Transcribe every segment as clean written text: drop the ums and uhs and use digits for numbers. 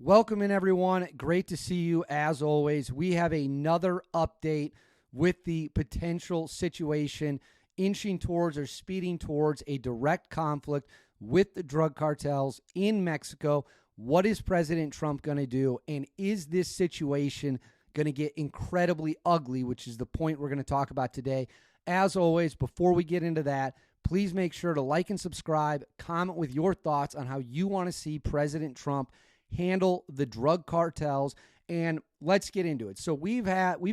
Welcome in, everyone. Great to see you as always. We have another update with the potential situation inching towards or speeding towards a direct conflict with the drug cartels in Mexico. What is President Trump going to do? And is this situation going to get incredibly ugly, which is the point we're going to talk about today. As always, before we get into that, please make sure to like and subscribe, comment with your thoughts on how you want to see President Trump handle the drug cartels, and let's get into it. So we've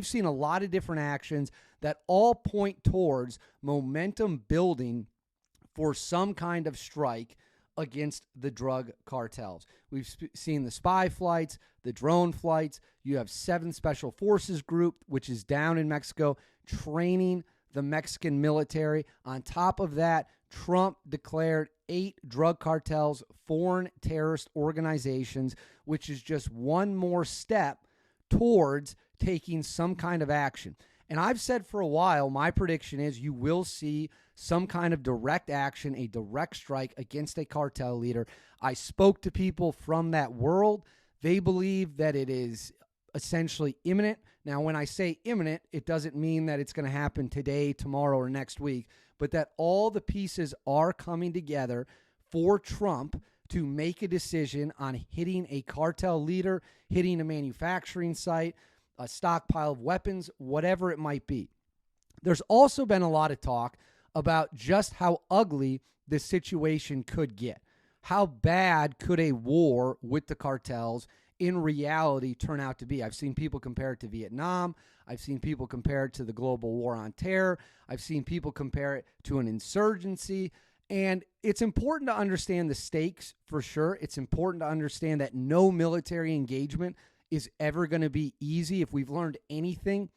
seen a lot of different actions that all point towards momentum building for some kind of strike against the drug cartels. We've seen the spy flights, the drone flights. You have 7 Special Forces Group, which is down in Mexico, training the Mexican military. On top of that, Trump declared 8 drug cartels foreign terrorist organizations, which is just one more step towards taking some kind of action. And I've said for a while, my prediction is you will see some kind of direct action, a direct strike against a cartel leader. I spoke to people from that world. They believe that it is essentially imminent. Now, when I say imminent, it doesn't mean that it's going to happen today, tomorrow, or next week, but that all the pieces are coming together for Trump to make a decision on hitting a cartel leader, hitting a manufacturing site, a stockpile of weapons, whatever it might be. There's also been a lot of talk about just how ugly this situation could get. How bad could a war with the cartels in reality turn out to be? I've seen people compare it to Vietnam. I've seen people compare it to the global war on terror. I've seen people compare it to an insurgency. And it's important to understand the stakes for sure. It's important to understand that no military engagement is ever going to be easy. If we've learned anything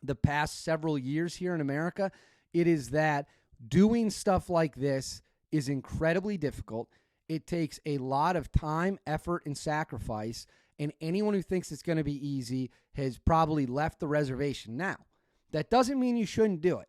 the past several years here in America, it is that doing stuff like this is incredibly difficult. It takes a lot of time, effort, and sacrifice, and anyone who thinks it's going to be easy has probably left the reservation. Now, that doesn't mean you shouldn't do it.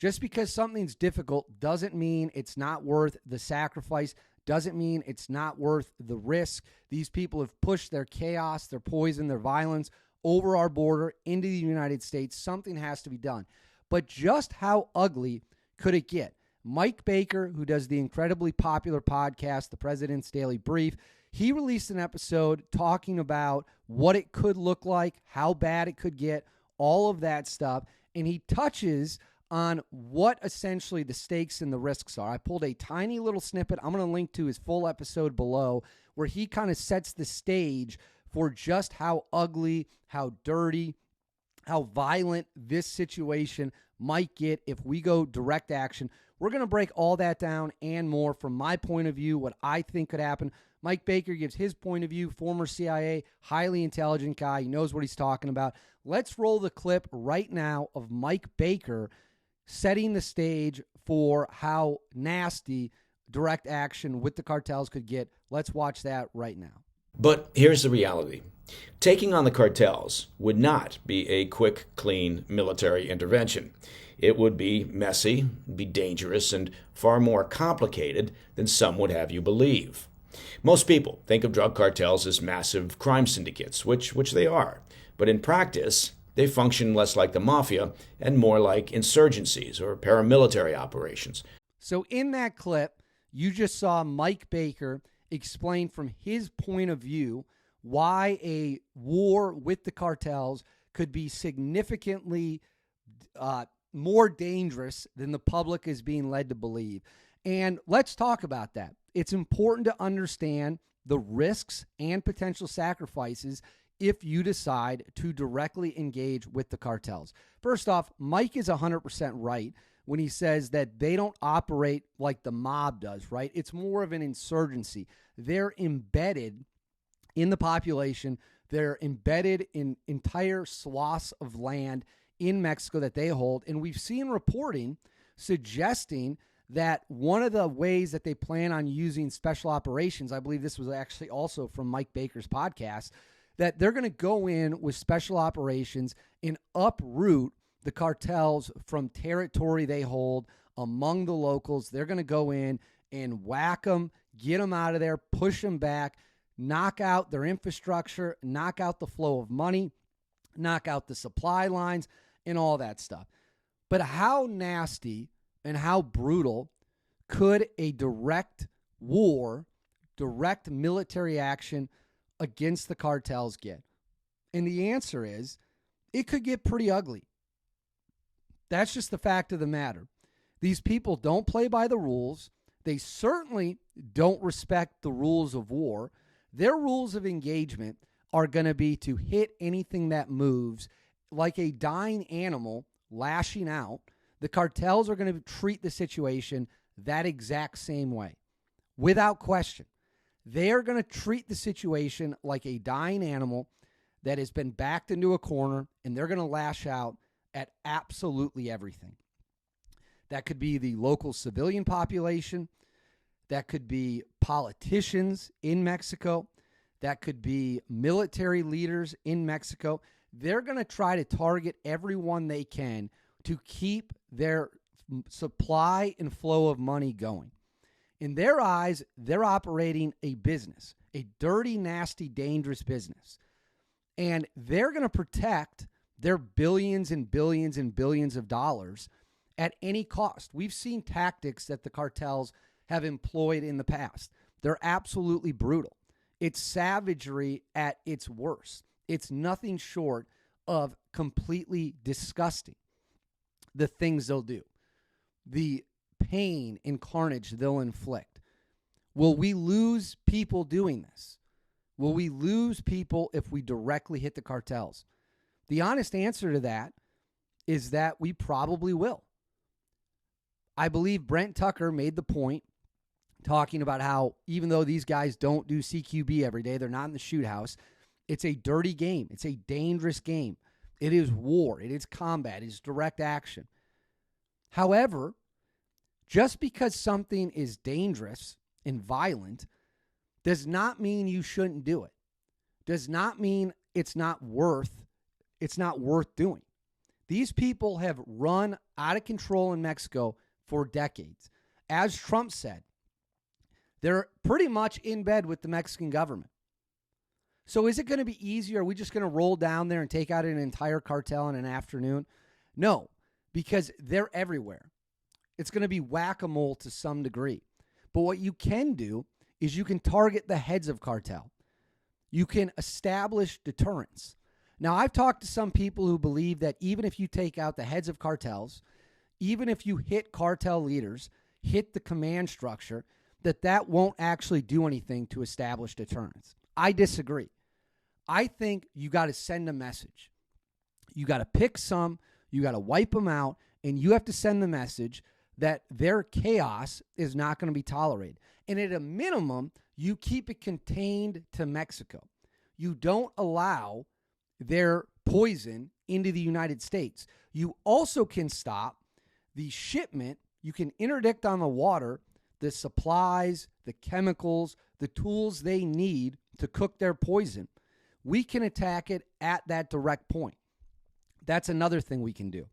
Just because something's difficult doesn't mean it's not worth the sacrifice, doesn't mean it's not worth the risk. These people have pushed their chaos, their poison, their violence over our border into the United States. Something has to be done. But just how ugly could it get? Mike Baker, who does the incredibly popular podcast, The President's Daily Brief, he released an episode talking about what it could look like, how bad it could get, all of that stuff. And he touches on what essentially the stakes and the risks are. I pulled a tiny little snippet. I'm going to link to his full episode below, where he kind of sets the stage for just how ugly, how dirty, how violent this situation might get if we go direct action. We're going to break all that down and more from my point of view, what I think could happen. Mike Baker gives his point of view, former CIA, highly intelligent guy. He knows what he's talking about. Let's roll the clip right now of Mike Baker setting the stage for how nasty direct action with the cartels could get. Let's watch that right now. But here's the reality. Taking on the cartels would not be a quick, clean military intervention. It would be messy, be dangerous, and far more complicated than some would have you believe. Most people think of drug cartels as massive crime syndicates, which they are. But in practice, they function less like the mafia and more like insurgencies or paramilitary operations. So in that clip, you just saw Mike Baker explain from his point of view why a war with the cartels could be significantly more dangerous than the public is being led to believe. And let's talk about that. It's important to understand the risks and potential sacrifices if you decide to directly engage with the cartels. First off, Mike is 100% right when he says that they don't operate like the mob does, right? It's more of an insurgency. They're embedded in the population. They're embedded in entire swaths of land in Mexico that they hold. And we've seen reporting suggesting that one of the ways that they plan on using special operations, I believe this was actually also from Mike Baker's podcast, that they're going to go in with special operations and uproot the cartels from territory they hold among the locals. They're going to go in and whack them, get them out of there, push them back, knock out their infrastructure, knock out the flow of money, knock out the supply lines, and all that stuff. But how nasty and how brutal could a direct war, direct military action against the cartels get? And the answer is, it could get pretty ugly. That's just the fact of the matter. These people don't play by the rules. They certainly don't respect the rules of war. Their rules of engagement are going to be to hit anything that moves like a dying animal lashing out. The cartels are going to treat the situation that exact same way, without question. They're going to treat the situation like a dying animal that has been backed into a corner, and they're going to lash out at absolutely everything. That could be the local civilian population. That could be politicians in Mexico. That could be military leaders in Mexico. They're going to try to target everyone they can to keep their supply and flow of money going. In their eyes, they're operating a business, a dirty, nasty, dangerous business. And they're going to protect their billions and billions and billions of dollars at any cost. We've seen tactics that the cartels have employed in the past. They're absolutely brutal. It's savagery at its worst. It's nothing short of completely disgusting. The things they'll do, the pain and carnage they'll inflict. Will we lose people doing this? Will we lose people if we directly hit the cartels? The honest answer to that is that we probably will. I believe Brent Tucker made the point talking about how even though these guys don't do CQB every day, they're not in the shoot house, it's a dirty game. It's a dangerous game. It is war. It is combat. It is direct action. However, just because something is dangerous and violent does not mean you shouldn't do it. Does not mean it's not worth doing. These people have run out of control in Mexico for decades. As Trump said, they're pretty much in bed with the Mexican government. So is it going to be easier? Are we just going to roll down there and take out an entire cartel in an afternoon? No, because they're everywhere. It's going to be whack-a-mole to some degree. But what you can do is you can target the heads of cartel. You can establish deterrence. Now, I've talked to some people who believe that even if you take out the heads of cartels, even if you hit cartel leaders, hit the command structure, that won't actually do anything to establish deterrence. I disagree. I think you got to send a message. You got to pick some, you got to wipe them out, and you have to send the message that their chaos is not going to be tolerated. And at a minimum, you keep it contained to Mexico. You don't allow their poison into the United States. You also can stop the shipment. You can interdict on the water the supplies, the chemicals, the tools they need to cook their poison. We can attack it at that direct point. That's another thing we can do.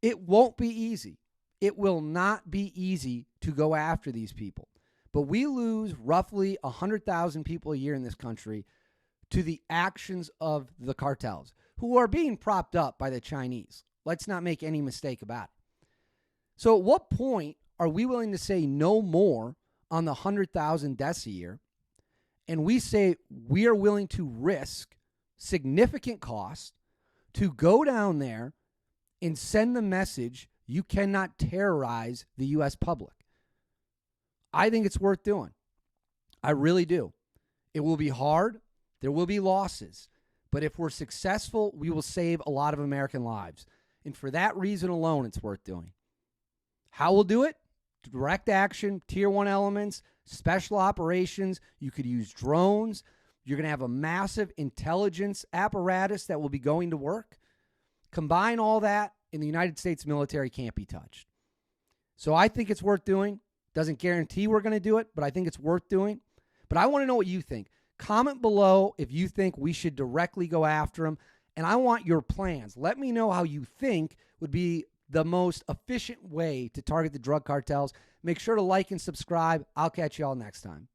It won't be easy. It will not be easy to go after these people. But we lose roughly 100,000 people a year in this country to the actions of the cartels, who are being propped up by the Chinese. Let's not make any mistake about it. So at what point are we willing to say no more on the 100,000 deaths a year? And we say we are willing to risk significant cost to go down there and send the message you cannot terrorize the U.S. public. I think it's worth doing. I really do. It will be hard. There will be losses. But if we're successful, we will save a lot of American lives. And for that reason alone, it's worth doing. How we'll do it? Direct action, tier 1 elements, special operations. You could use drones. You're going to have a massive intelligence apparatus that will be going to work. Combine all that, and the United States military can't be touched. So I think it's worth doing. Doesn't guarantee we're going to do it, but I think it's worth doing. But I want to know what you think. Comment below if you think we should directly go after them, and I want your plans. Let me know how you think would be the most efficient way to target the drug cartels. Make sure to like and subscribe. I'll catch you all next time.